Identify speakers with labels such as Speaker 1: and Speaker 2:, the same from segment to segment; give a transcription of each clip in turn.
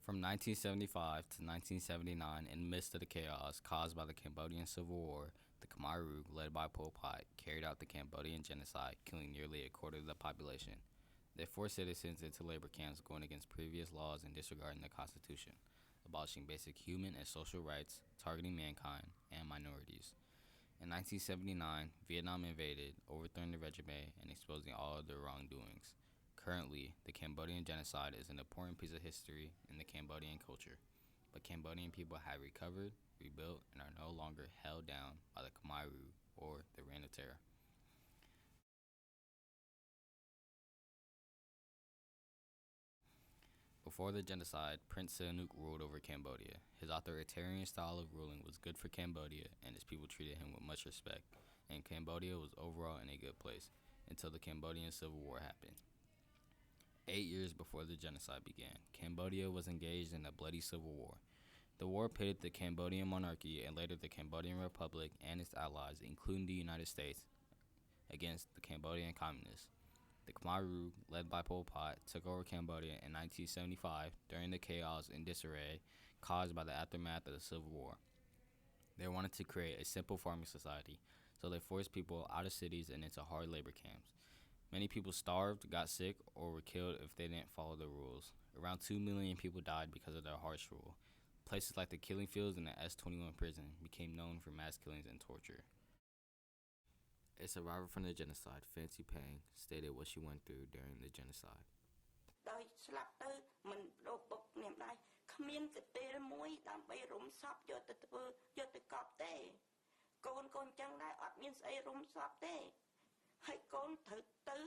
Speaker 1: From 1975 to 1979, in the midst of the chaos caused by the Cambodian Civil War, the Khmer Rouge, led by Pol Pot, carried out the Cambodian Genocide, killing nearly a quarter of the population. They forced citizens into labor camps, going against previous laws and disregarding the Constitution, abolishing basic human and social rights, targeting mankind and minorities. In 1979, Vietnam invaded, overthrowing the regime and exposing all of their wrongdoings. Currently, the Cambodian Genocide is an important piece of history in the Cambodian culture, but Cambodian people have recovered, rebuilt, and are no longer held down by the Khmer Rouge or the Reign of Terror. Before the genocide, Prince Sihanouk ruled over Cambodia. His authoritarian style of ruling was good for Cambodia, and his people treated him with much respect, and Cambodia was overall in a good place until the Cambodian Civil War happened. 8 years before the genocide began, Cambodia was engaged in a bloody civil war. The war pitted the Cambodian monarchy and later the Cambodian Republic and its allies, including the United States, against the Cambodian communists. The Khmer Rouge, led by Pol Pot, took over Cambodia in 1975 during the chaos and disarray caused by the aftermath of the Civil War. They wanted to create a simple farming society, so they forced people out of cities and into hard labor camps. Many people starved, got sick, or were killed if they didn't follow the rules. Around 2 million people died because of their harsh rule. Places like the killing fields and the S-21 prison became known for mass killings and torture. A survivor from the genocide, Fancy Pang, stated what she went through during the genocide.
Speaker 2: ដោយស្លាប់ទៅមិនរកពុកនាមដៃគ្មានកទេលមួយដើម្បីរុំសពយកទៅធ្វើយកទៅកប់ទេកូនកូនចឹងដែរអត់មានស្អីរុំសពទេហើយកូនត្រូវទៅ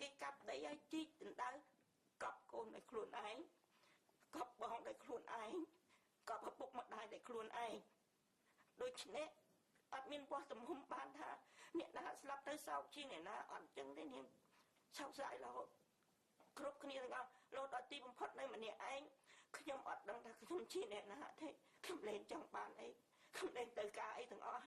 Speaker 2: គេកាប់ដីឲ្យជីកដណ្ដៅកប់កូនដោយខ្លួនឯងកប់បងដោយខ្លួនឯងកប់ឪពុកម្ដាយដោយខ្លួនឯងដូច្នេះអត់មានពោះទំហំបានថាអ្នកណាស្លាប់ទៅសោកជាងអ្នកណាអត់ចឹងទេនាងឆោកស្រាយរហូតគ្រប់គ្នាទាំងអស់លោដល់ទីបំផុតនៅម្នាក់ឯងខ្ញុំអត់ដឹងថាខ្ញុំជាអ្នកណាទេខ្ញុំលែងចង់បានអីខ្ញុំលែងទៅការអីទាំងអស់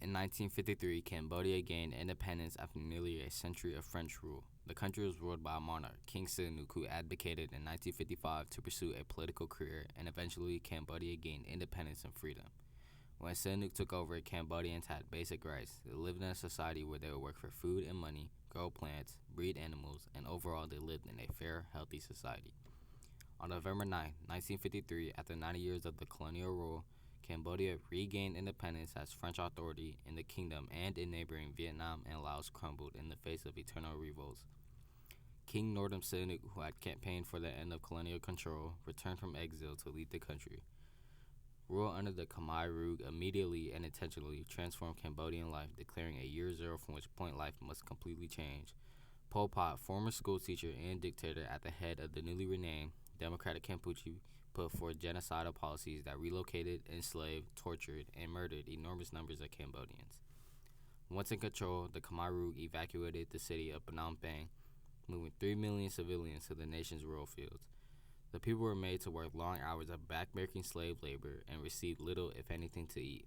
Speaker 1: In 1953, Cambodia gained independence after nearly a century of French rule. The country was ruled by a monarch, King Sihanouk, who advocated in 1955 to pursue a political career, and eventually Cambodia gained independence and freedom. When Sihanouk took over, Cambodians had basic rights. They lived in a society where they would work for food and money, grow plants, breed animals, and overall they lived in a fair, healthy society. On November 9, 1953, after 90 years of the colonial rule, Cambodia regained independence as French authority in the kingdom, and in neighboring Vietnam and Laos crumbled in the face of eternal revolts. King Norodom Sihanouk, who had campaigned for the end of colonial control, returned from exile to lead the country. Rule under the Khmer Rouge immediately and intentionally transformed Cambodian life, declaring a year zero from which point life must completely change. Pol Pot, former schoolteacher and dictator at the head of the newly renamed Democratic Cambodia, put forth genocidal policies that relocated, enslaved, tortured, and murdered enormous numbers of Cambodians. Once in control, the Khmer Rouge evacuated the city of Phnom Penh, moving 3 million civilians to the nation's rural fields. The people were made to work long hours of backbreaking slave labor and received little, if anything, to eat.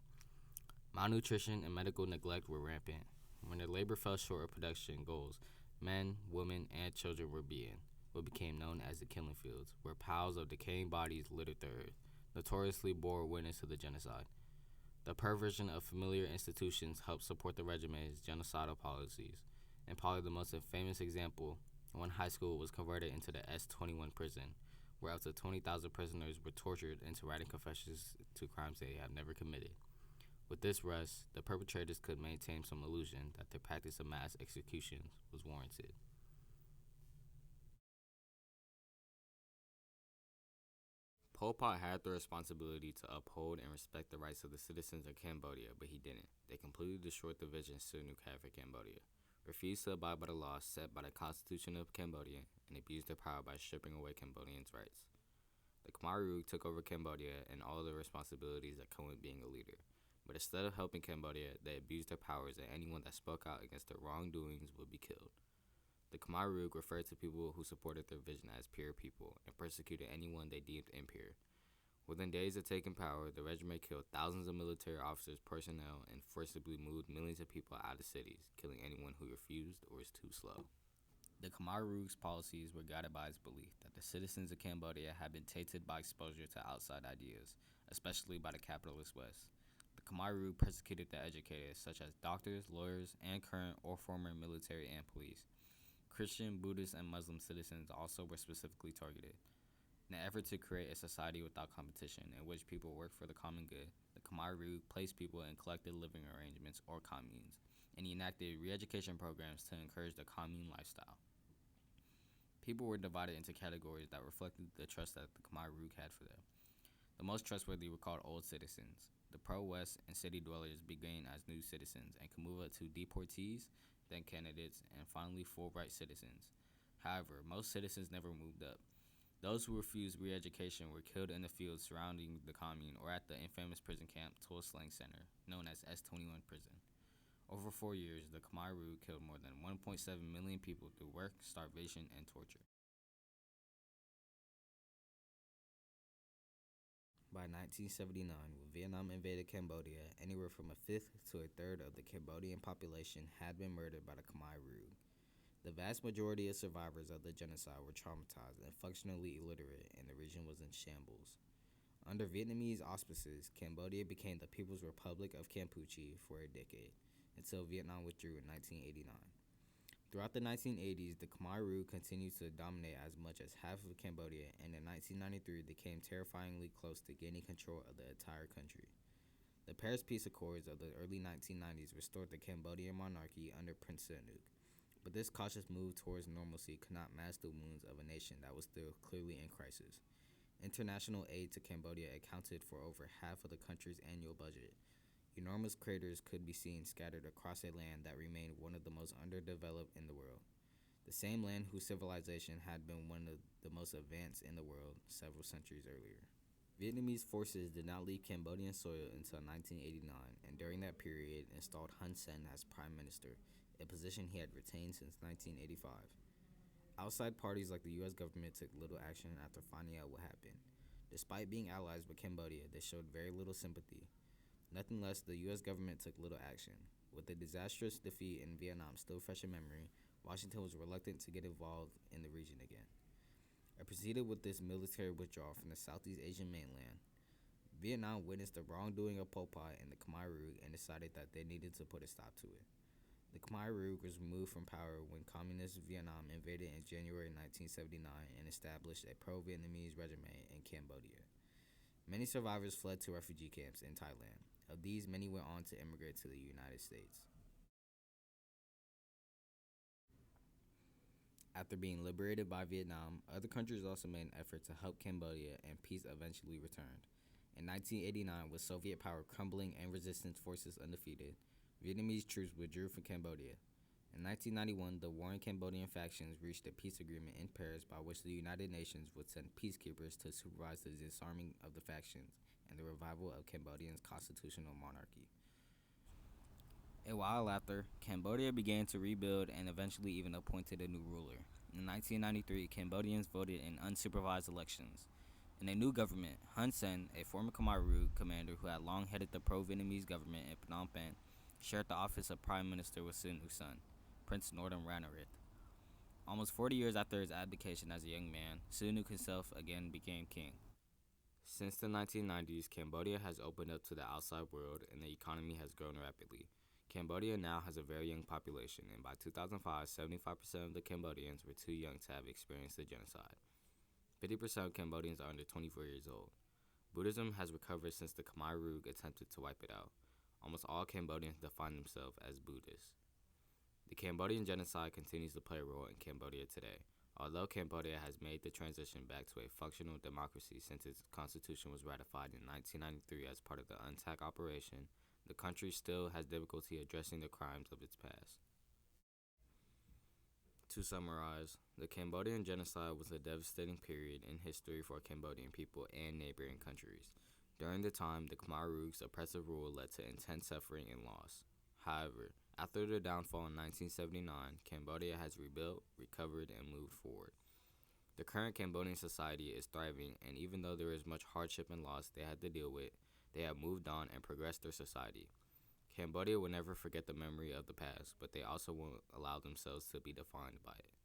Speaker 1: Malnutrition and medical neglect were rampant. When their labor fell short of production goals, men, women, and children were beaten. What became known as the killing fields, where piles of decaying bodies littered the earth, notoriously bore witness to the genocide. The perversion of familiar institutions helped support the regime's genocidal policies, and probably the most famous example, one high school was converted into the S-21 prison, where up to 20,000 prisoners were tortured into writing confessions to crimes they have never committed. With this rest, the perpetrators could maintain some illusion that their practice of mass executions was warranted. Pol Pot had the responsibility to uphold and respect the rights of the citizens of Cambodia, but he didn't. They completely destroyed the vision Sihanouk had for Cambodia, refused to abide by the laws set by the Constitution of Cambodia, and abused their power by stripping away Cambodians' rights. The Khmer Rouge took over Cambodia and all the responsibilities that come with being a leader, but instead of helping Cambodia, they abused their powers, and anyone that spoke out against their wrongdoings would be killed. The Khmer Rouge referred to people who supported their vision as pure people and persecuted anyone they deemed impure. Within days of taking power, the regiment killed thousands of military officers, personnel, and forcibly moved millions of people out of cities, killing anyone who refused or was too slow. The Khmer Rouge's policies were guided by its belief that the citizens of Cambodia had been tainted by exposure to outside ideas, especially by the capitalist West. The Khmer Rouge persecuted the educated, such as doctors, lawyers, and current or former military and police. Christian, Buddhist, and Muslim citizens also were specifically targeted. In an effort to create a society without competition in which people work for the common good, the Khmer Rouge placed people in collective living arrangements or communes, and he enacted re-education programs to encourage the commune lifestyle. People were divided into categories that reflected the trust that the Khmer Rouge had for them. The most trustworthy were called old citizens. The pro-West and city dwellers began as new citizens and could move up to deportees, then candidates, and finally Fulbright citizens. However, most citizens never moved up. Those who refused re-education were killed in the fields surrounding the commune or at the infamous prison camp Tuol Sleng Center, known as S-21 prison. Over 4 years, the Khmer Rouge killed more than 1.7 million people through work, starvation, and torture. By 1979, when Vietnam invaded Cambodia, anywhere from a fifth to a third of the Cambodian population had been murdered by the Khmer Rouge. The vast majority of survivors of the genocide were traumatized and functionally illiterate, and the region was in shambles. Under Vietnamese auspices, Cambodia became the People's Republic of Kampuchea for a decade, until Vietnam withdrew in 1989. Throughout the 1980s, the Khmer Rouge continued to dominate as much as half of Cambodia, and in 1993 they came terrifyingly close to gaining control of the entire country. The Paris Peace Accords of the early 1990s restored the Cambodian monarchy under Prince Sihanouk, but this cautious move towards normalcy could not mask the wounds of a nation that was still clearly in crisis. International aid to Cambodia accounted for over half of the country's annual budget. Enormous craters could be seen scattered across a land that remained one of the most underdeveloped in the world. The same land whose civilization had been one of the most advanced in the world several centuries earlier. Vietnamese forces did not leave Cambodian soil until 1989, and during that period installed Hun Sen as prime minister, a position he had retained since 1985. Outside parties like the U.S. government took little action after finding out what happened. Despite being allies with Cambodia, they showed very little sympathy. Nothing less, the U.S. government took little action. With the disastrous defeat in Vietnam still fresh in memory, Washington was reluctant to get involved in the region again. It proceeded with this military withdrawal from the Southeast Asian mainland. Vietnam witnessed the wrongdoing of Pol Pot and the Khmer Rouge and decided that they needed to put a stop to it. The Khmer Rouge was removed from power when Communist Vietnam invaded in January 1979 and established a pro-Vietnamese regime in Cambodia. Many survivors fled to refugee camps in Thailand. Of these, many went on to immigrate to the United States. After being liberated by Vietnam, other countries also made an effort to help Cambodia, and peace eventually returned. In 1989, with Soviet power crumbling and resistance forces undefeated, Vietnamese troops withdrew from Cambodia. In 1991, the warring Cambodian factions reached a peace agreement in Paris by which the United Nations would send peacekeepers to supervise the disarming of the factions and the revival of Cambodia's constitutional monarchy. A while after, Cambodia began to rebuild and eventually even appointed a new ruler. In 1993, Cambodians voted in unsupervised elections. In a new government, Hun Sen, a former Khmer Rouge commander who had long headed the pro-Vietnamese government in Phnom Penh, shared the office of Prime Minister with Sihanouk's son, Prince Norodom Ranariddh. Almost 40 years after his abdication as a young man, Sihanouk himself again became king. Since the 1990s, Cambodia has opened up to the outside world and the economy has grown rapidly. Cambodia now has a very young population, and by 2005, 75% of the Cambodians were too young to have experienced the genocide. 50% of Cambodians are under 24 years old. Buddhism has recovered since the Khmer Rouge attempted to wipe it out. Almost all Cambodians define themselves as Buddhists. The Cambodian genocide continues to play a role in Cambodia today. Although Cambodia has made the transition back to a functional democracy since its constitution was ratified in 1993 as part of the UNTAC operation, the country still has difficulty addressing the crimes of its past. To summarize, the Cambodian genocide was a devastating period in history for Cambodian people and neighboring countries. During the time, the Khmer Rouge's oppressive rule led to intense suffering and loss. However, after their downfall in 1979, Cambodia has rebuilt, recovered, and moved forward. The current Cambodian society is thriving, and even though there is much hardship and loss they had to deal with, they have moved on and progressed their society. Cambodia will never forget the memory of the past, but they also won't allow themselves to be defined by it.